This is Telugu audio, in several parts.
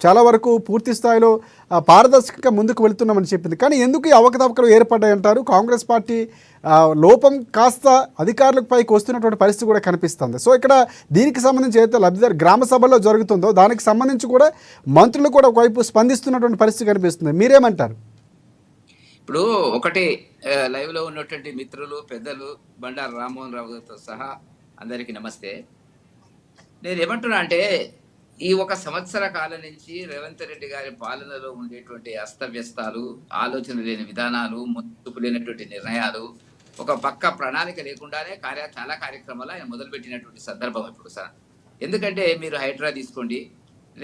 చాలా వరకు పూర్తి స్థాయిలో పారదర్శకంగా ముందుకు వెళ్తున్నామని చెప్పింది. కానీ ఎందుకు ఈ అవకతవకలు ఏర్పడ్డాయంటారు? కాంగ్రెస్ పార్టీ లోపం కాస్త అధికారులకు పైకి వస్తున్నటువంటి పరిస్థితి కూడా కనిపిస్తుంది. సో ఇక్కడ దీనికి సంబంధించి ఏదైతే లబ్ధిదారు గ్రామ సభల్లో జరుగుతుందో దానికి సంబంధించి కూడా మంత్రులు కూడా ఒకవైపు స్పందిస్తున్నటువంటి పరిస్థితి కనిపిస్తుంది. మీరేమంటారు? ఇప్పుడు ఒకటి లైవ్లో ఉన్నటువంటి మిత్రులు పెద్దలు బండారు రామ్మోహన్ రావు గారితో సహా అందరికీ నమస్తే. నేను ఏమంటున్నా అంటే ఈ ఒక సంవత్సర కాలం నుంచి రేవంత్ రెడ్డి గారి పాలనలో ఉండేటువంటి అస్తవ్యస్తాలు, ఆలోచన లేని విధానాలు, ముందుకు లేనటువంటి నిర్ణయాలు, ఒక పక్క ప్రణాళిక లేకుండానే చాలా కార్యక్రమాలు ఆయన మొదలుపెట్టినటువంటి సందర్భం ఇప్పుడు సార్. ఎందుకంటే మీరు హైడ్రా తీసుకోండి,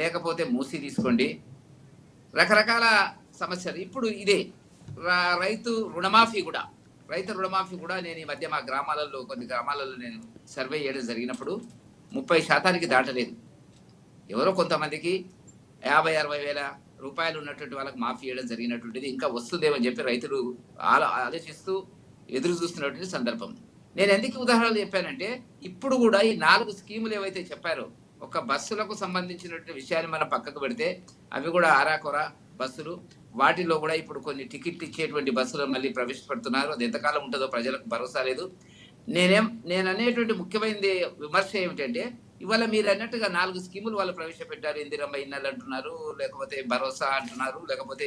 లేకపోతే మూసీ తీసుకోండి, రకరకాల సమస్యలు. ఇప్పుడు ఇదే రైతు రుణమాఫీ కూడా నేను ఈ మధ్య మా గ్రామాలలో కొన్ని గ్రామాలలో నేను సర్వే చేయడం జరిగినప్పుడు 30% దాటలేదు. ఎవరో కొంతమందికి 50-60 వేల రూపాయలు ఉన్నటువంటి వాళ్ళకి మాఫీ చేయడం జరిగినటువంటిది ఇంకా వస్తుందేమని చెప్పి రైతులు ఆలోచిస్తూ ఎదురు చూస్తున్నటువంటి సందర్భం. నేను ఎందుకు ఉదాహరణలు చెప్పానంటే ఇప్పుడు కూడా ఈ 4 స్కీములు ఏవైతే చెప్పారో ఒక బస్సులకు సంబంధించినటువంటి విషయాన్ని మనం పక్కకు పెడితే అవి కూడా ఆరాకొరా బస్సులు, వాటిలో కూడా ఇప్పుడు కొన్ని టికెట్లు ఇచ్చేటువంటి బస్సులు మళ్ళీ ప్రవేశపెడుతున్నారు. అది ఎంతకాలం ఉంటుందో ప్రజలకు భరోసా లేదు. నేను అనేటువంటి ముఖ్యమైనది విమర్శ ఏమిటంటే ఇవాళ మీరు అన్నట్టుగా 4 స్కీములు వాళ్ళు ప్రవేశపెట్టారు. ఇందిరమ్మ ఇన్నలు అంటున్నారు, లేకపోతే భరోసా అంటున్నారు, లేకపోతే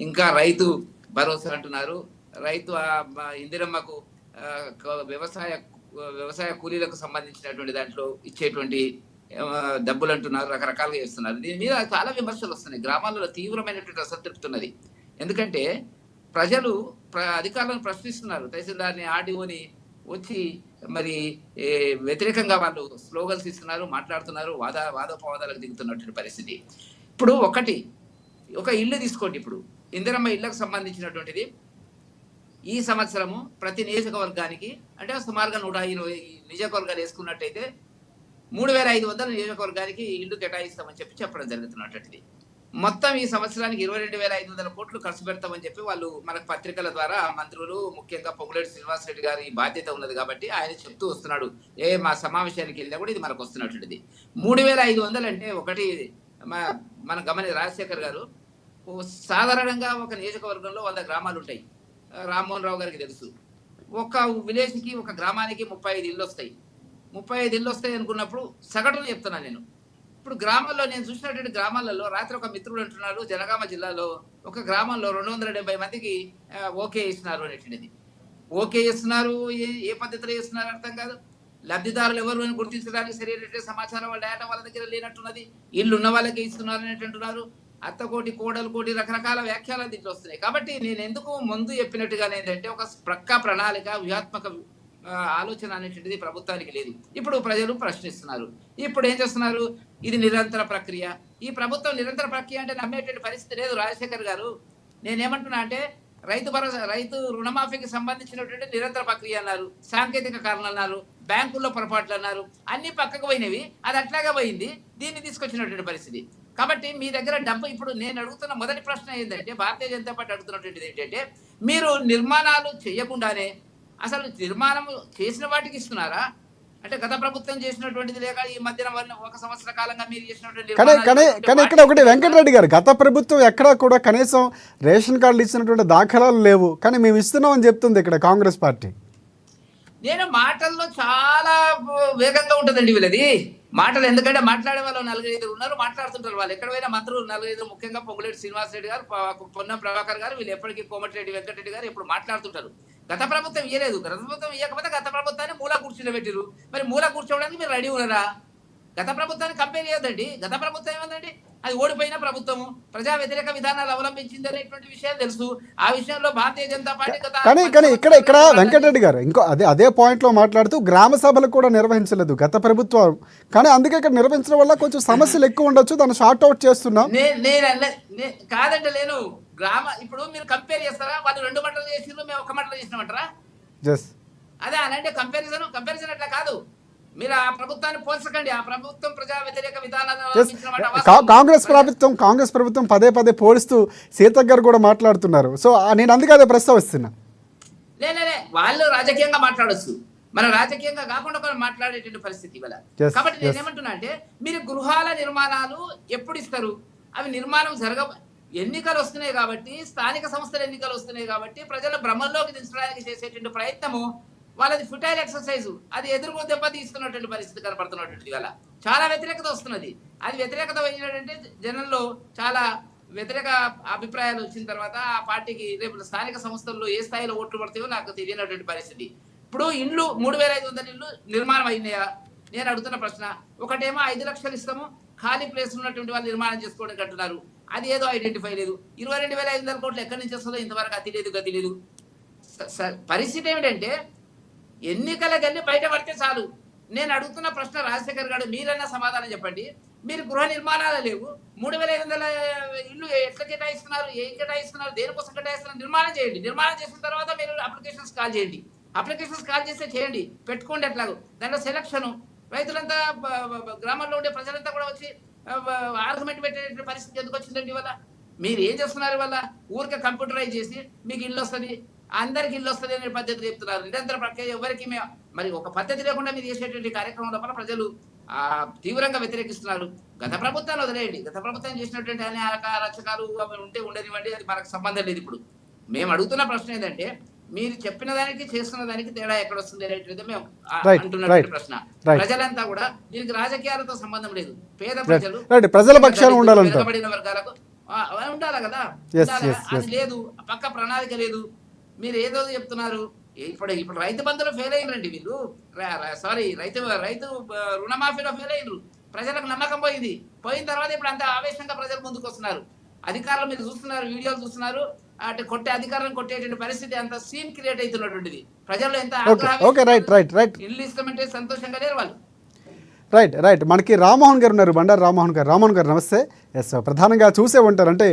ఇంకా రైతు భరోసా అంటున్నారు. రైతు ఇందిరమ్మకు వ్యవసాయ కూలీలకు సంబంధించినటువంటి దాంట్లో ఇచ్చేటువంటి డబ్బులు అంటున్నారు, రకరకాలుగా చేస్తున్నారు. దీని మీద చాలా విమర్శలు వస్తున్నాయి. గ్రామాలలో తీవ్రమైనటువంటి అసంతృప్తి ఉన్నది. ఎందుకంటే ప్రజలు అధికారులను ప్రశ్నిస్తున్నారు. తహసీల్దార్ని, ఆర్డీఓని వచ్చి మరి వ్యతిరేకంగా వాళ్ళు స్లోగన్స్ ఇస్తున్నారు, మాట్లాడుతున్నారు, వాదోపవాదాలకు దిగుతున్నటువంటి పరిస్థితి. ఇప్పుడు ఒక ఇల్లు తీసుకోండి. ఇప్పుడు ఇందిరమ్మ ఇళ్లకు సంబంధించినటువంటిది ఈ సంవత్సరము ప్రతి నియోజకవర్గానికి అంటే సుమారుగా 120 నియోజకవర్గాలు వేసుకున్నట్టయితే 3500 నియోజకవర్గానికి ఇల్లు కేటాయిస్తామని చెప్పడం జరుగుతున్నటువంటిది. మొత్తం ఈ సంవత్సరానికి 22,500 కోట్లు ఖర్చు పెడతామని చెప్పి వాళ్ళు మనకు పత్రికల ద్వారా మంత్రులు, ముఖ్యంగా పొంగులేటి శ్రీనివాసరెడ్డి గారి బాధ్యత ఉన్నది కాబట్టి ఆయన చెప్తూ వస్తున్నాడు. మా సమావేశానికి వెళ్ళినా కూడా ఇది మనకు వస్తున్నటువంటిది. 3,500 అంటే ఒకటి మన రాజశేఖర్ గారు సాధారణంగా ఒక నియోజకవర్గంలో 100 గ్రామాలు ఉంటాయి. రామ్మోహన్ రావు గారికి తెలుసు. ఒక విలేజ్కి ఒక గ్రామానికి 35 ఇళ్ళు వస్తాయి. 35 ఇళ్ళు వస్తాయి అనుకున్నప్పుడు సగటును చెప్తున్నాను నేను. ఇప్పుడు గ్రామాల్లో నేను చూసినటువంటి గ్రామాలలో రాత్రి ఒక మిత్రుడు అంటున్నాడు, జనగామ జిల్లాలో ఒక గ్రామంలో 270 మందికి ఓకే ఇస్తున్నారు అనేటువంటిది. ఓకే ఇస్తున్నారు, ఏ పద్ధతిలో ఇస్తున్నారు అర్థం కాదు. లబ్ధిదారులు ఎవరు అని గుర్తించడానికి సరైనటువంటి సమాచారం వాళ్ళ డేటా వాళ్ళ దగ్గర లేనట్టున్నది. ఇల్లు ఉన్న వాళ్ళకే ఇస్తున్నారు అనేటువంటి అంటున్నారు. అత్తకోటి, కోడలు రకరకాల వ్యాఖ్యలు దీంట్లో వస్తున్నాయి. కాబట్టి నేను ఎందుకు ముందు చెప్పినట్టుగానే ఏంటంటే ఒక ప్రక్క ప్రణాళిక, వ్యూహాత్మక ఆలోచన అనేటువంటిది ప్రభుత్వానికి లేదు. ఇప్పుడు ప్రజలు ప్రశ్నిస్తున్నారు. ఇప్పుడు ఏం చేస్తున్నారు? ఇది నిరంతర ప్రక్రియ. ఈ ప్రభుత్వం నిరంతర ప్రక్రియ అంటే నమ్మేటువంటి పరిస్థితి లేదు. రాజశేఖర్ గారు నేనేమంటున్నా అంటే రైతు రుణమాఫీకి సంబంధించినటువంటి నిరంతర ప్రక్రియ అన్నారు, సాంకేతిక కారణాలు అన్నారు, బ్యాంకుల్లో పొరపాట్లు అన్నారు, అన్ని పక్కకు పోయినవి. అది అట్లాగా పోయింది, దీన్ని తీసుకొచ్చినటువంటి పరిస్థితి. కాబట్టి మీ దగ్గర డబ్బు ఇప్పుడు నేను అడుగుతున్న మొదటి ప్రశ్న ఏంటంటే భారతీయ జనతా పార్టీ అడుగుతున్నటువంటిది ఏంటంటే మీరు నిర్మాణాలు చేయకుండానే అసలు నిర్మాణం చేసిన వాటికి ఇస్తున్నారా? అంటే గత ప్రభుత్వం చేసినటువంటిది లేక ఈ మధ్యన 1 సంవత్సర కాలంగా మీరు చేసినటువంటి కానీ ఇక్కడ ఒకటి వెంకటరెడ్డి గారు, గత ప్రభుత్వం ఎక్కడా కూడా కనీసం రేషన్ కార్డులు ఇచ్చినటువంటి దాఖలాలు లేవు, కానీ మేము ఇస్తున్నాం అని చెప్తుంది ఇక్కడ కాంగ్రెస్ పార్టీ. నేను మాటల్లో చాలా వేగంగా ఉంటుందండి వీళ్ళది మాటలు. ఎందుకంటే మాట్లాడే వాళ్ళు 4-5 ఉన్నారు, మాట్లాడుతుంటారు. వాళ్ళు ఎక్కడ పోయినా మంత్రులు 4-5, ముఖ్యంగా పొంగులేటి శ్రీనివాసరెడ్డి గారు, పొన్నం ప్రభాకర్ గారు, వీళ్ళు ఎప్పటికీ కోమటిరెడ్డి వెంకటరెడ్డి గారు ఎప్పుడు మాట్లాడుతుంటారు. గత ప్రభుత్వం ఇయ్యలేదు, గత ప్రభుత్వం ఇవ్వకపోతే గత ప్రభుత్వాన్ని మూల కూర్చోబెట్టారు. మరి మూల కూర్చోవడానికి మీరు రెడీ ఉన్నారా? గత ప్రభుత్వాన్ని కంపేర్ చేయొద్దండి. గత ప్రభుత్వం ఏమందండి, అది ఓడిపోయిన ప్రభుత్వము, ప్రజా వ్యతిరేక విధానాలు అవలంబించింది అనేటువంటి విషయం తెలుసు. ఆ విషయంలో భారతీయ జనతా పార్టీ కానీ ఇక్కడ వెంకటరెడ్డి గారు ఇంకో అదే పాయింట్ లో మాట్లాడుతూ గ్రామ సభలు కూడా నిర్వహించలేదు గత ప్రభుత్వం. కానీ అందుకే ఇక్కడ నిర్వహించడం వల్ల కొంచెం సమస్యలు ఎక్కువ ఉండొచ్చు, దాన్ని షార్ట్ అవుట్ చేస్తున్నాం. కాదంటే నేను ఇప్పుడు మీరు కంపేర్ చేస్తారా? వాళ్ళు 2 మంటలు చేసిండ్రు, మేము 1 మంటలు చేసినామంటారా? అదే అంటే కంపారిజన్ అట్లా కాదు. మీరు ఆ ప్రభుత్వాన్ని పోల్చకండి. ఆ ప్రభుత్వం ప్రజా వ్యతిరేక విధానాలు కాంగ్రెస్ ప్రభుత్వం పదే పోలిస్తూ సీతక్ గారు కూడా మాట్లాడుతున్నారు. సో నేను అందుకే అదే ప్రస్తావిస్తున్నా. లేలే వాళ్ళు రాజకీయంగా మాట్లాడొచ్చు, మన రాజకీయంగా కాకుండా మాట్లాడేటువంటి పరిస్థితి ఇవాళ. కాబట్టి నేనేమంటున్నా అంటే మీరు గృహాల నిర్మాణాలు ఎప్పుడు ఇస్తారు? అవి నిర్మాణం ఎన్నికలు వస్తున్నాయి కాబట్టి, స్థానిక సంస్థల ఎన్నికలు వస్తున్నాయి కాబట్టి ప్రజల భ్రమంలోకి దించడానికి చేసేటువంటి ప్రయత్నము వాళ్ళది ఫుటైల్ ఎక్సర్సైజ్, అది ఎదుర్కొ దెబ్బ తీసుకున్నటువంటి పరిస్థితి కనపడుతున్నటువంటి వల్ల చాలా వ్యతిరేకత వస్తున్నది. అది వ్యతిరేకత ఏంటంటే జనంలో చాలా వ్యతిరేక అభిప్రాయాలు వచ్చిన తర్వాత ఆ పార్టీకి రేపు స్థానిక సంస్థల్లో ఏ స్థాయిలో ఓట్లు పడతాయో నాకు తెలియనటువంటి పరిస్థితి. ఇప్పుడు ఇండ్లు 3500 ఇళ్ళు నిర్మాణం అయినాయా నేను అడుగుతున్న ప్రశ్న. ఒకటేమో 5 లక్షలు ఇస్తాము, ఖాళీ ప్లేస్ ఉన్నటువంటి వాళ్ళు నిర్మాణం చేసుకోవడానికి అంటున్నారు. అది ఏదో ఐడెంటిఫై లేదు. 22,500 కోట్లు ఎక్కడి నుంచి వస్తుందో ఇంతవరకు అతి లేదు గతి లేదు. పరిస్థితి ఏమిటంటే ఎన్నికలకు వెళ్ళి బయటపడితే చాలు. నేను అడుగుతున్న ప్రశ్న రాజశేఖర్ గారు మీరన్నా సమాధానం చెప్పండి. మీరు గృహ నిర్మాణాలు లేవు, 3,500 ఇల్లు ఎట్లా కేటాయిస్తున్నారు, ఏం కేటాయిస్తున్నారు, దేనికోసం కేటాయిస్తున్నారు? నిర్మాణం చేయండి. నిర్మాణం చేసిన తర్వాత మీరు అప్లికేషన్స్ కాల్ చేయండి. అప్లికేషన్స్ కాల్ చేస్తే చేయండి, పెట్టుకోండి. ఎట్లాగో దాంట్లో సెలక్షన్ రైతులంతా గ్రామాల్లో ఉండే ప్రజలంతా కూడా వచ్చి ఆర్గ్యుమెంట్ పెట్టే పరిస్థితి ఎందుకు వచ్చిందండి వల్ల? మీరు ఏం చేస్తున్నారు వల్ల? ఊరికే కంప్యూటరైజ్ చేసి మీకు ఇల్లు వస్తుంది, అందరికి ఇల్లు వస్తుంది అనే పద్ధతి చెప్తున్నారు. నిరంతర ప్రక్రియ ఎవరికి మరి ఒక పద్ధతి లేకుండా మీరు చేసేటువంటి కార్యక్రమం లోపల ప్రజలు తీవ్రంగా వ్యతిరేకిస్తున్నారు. గత ప్రభుత్వాన్ని వదిలేయండి, గత ప్రభుత్వం చేసినటువంటి అన్ని అరాచకాలు ఉంటే ఉండనివ్వండి, అది మనకు సంబంధం లేదు. ఇప్పుడు మేము అడుగుతున్న ప్రశ్న ఏంటంటే మీరు చెప్పిన దానికి చేస్తున్న దానికి తేడా ఎక్కడ వస్తుంది అనేటువంటిది మేము అంటున్నటువంటి ప్రశ్న. ప్రజలంతా కూడా దీనికి రాజకీయాలతో సంబంధం లేదు. పేద ప్రజలు, ప్రజల పక్షాన ఉండాలంటారు, వెనుకబడిన వర్గాలకు ఉండాలి కదా. అది లేదు, పక్క ప్రణాళిక లేదు. మీరు ఏదో చెప్తున్నారు. ఇప్పుడు రైతు బంధులో ఫెయిల్ అయినరండి వీళ్ళు. సారీ, రైతు రుణమాఫీలో ఫెయిల్ అయినరు. ప్రజలకు నమ్మకం పోయిన తర్వాత ఇప్పుడు అంత ఆవేశంగా ప్రజలు ముందుకు వస్తున్నారు. అధికారులు మీరు చూస్తున్నారు, వీడియోలు చూస్తున్నారు, అంటే కొట్టే అధికారులను కొట్టేటువంటి పరిస్థితి, అంత సీన్ క్రియేట్ అవుతున్నటువంటిది. ప్రజల్లో ఎంత ఇల్లు ఇస్తామంటే సంతోషంగా లేరు వాళ్ళు. రైట్ మనకి రామ్మోహన్ గారు ఉన్నారు, బండారు రామ్మోహన్ గారు నమస్తే. ఎస్, ప్రధానంగా చూసే ఉంటారు అంటే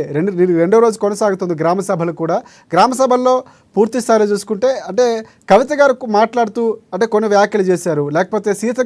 రెండో రోజు కొనసాగుతుంది గ్రామ సభలు కూడా. గ్రామ సభల్లో పూర్తి స్థాయిలో చూసుకుంటే అంటే కవిత గారు మాట్లాడుతూ అంటే కొన్ని వ్యాఖ్యలు చేశారు, లేకపోతే సీత